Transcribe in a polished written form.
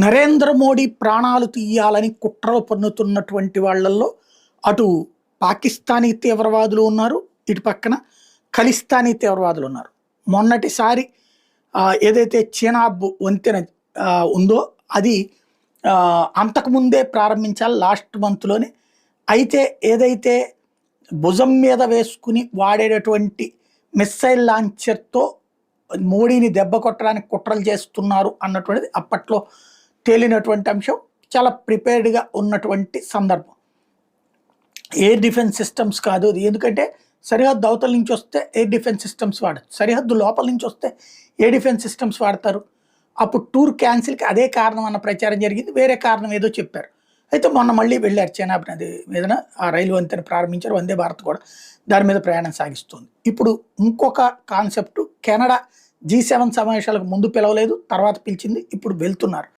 నరేంద్ర మోడీ ప్రాణాలు తీయాలని కుట్రలు పన్నుతున్నటువంటి వాళ్ళల్లో అటు పాకిస్తానీ తీవ్రవాదులు ఉన్నారు, ఇటు పక్కన ఖలిస్తానీ తీవ్రవాదులు ఉన్నారు. మొన్నటిసారి ఏదైతే చీనాబ్ వంతెన ఉందో అది అంతకుముందే ప్రారంభించాలి లాస్ట్ మంత్లోనే. అయితే ఏదైతే భుజం మీద వేసుకుని వాడేటటువంటి మిస్సైల్ లాంచర్తో మోడీని దెబ్బ కొట్టడానికి కుట్రలు చేస్తున్నారు అన్నటువంటిది అప్పట్లో తేలినటువంటి అంశం. చాలా ప్రిపేర్డ్గా ఉన్నటువంటి సందర్భం. ఎయిర్ డిఫెన్స్ సిస్టమ్స్ కాదు అది, ఎందుకంటే సరిహద్దు అవతల నుంచి వస్తే ఎయిర్ డిఫెన్స్ సిస్టమ్స్ వాడచ్చు, సరిహద్దు లోపల నుంచి వస్తే ఎయిర్ డిఫెన్స్ సిస్టమ్స్ వాడతారు. అప్పుడు టూర్ క్యాన్సిల్కి అదే కారణం అన్న ప్రచారం జరిగింది, వేరే కారణం ఏదో చెప్పారు. అయితే మొన్న మళ్ళీ వెళ్ళారు చైనాబ్ నది మీదన ఆ రైలు వంతెన ప్రారంభించారు, వందే భారత్ కూడా దాని మీద ప్రయాణం సాగిస్తుంది. ఇప్పుడు ఇంకొక కాన్సెప్ట్, కెనడా G7 సమావేశాలకు ముందు పిలవలేదు, తర్వాత పిలిచింది, ఇప్పుడు వెళ్తున్నారు.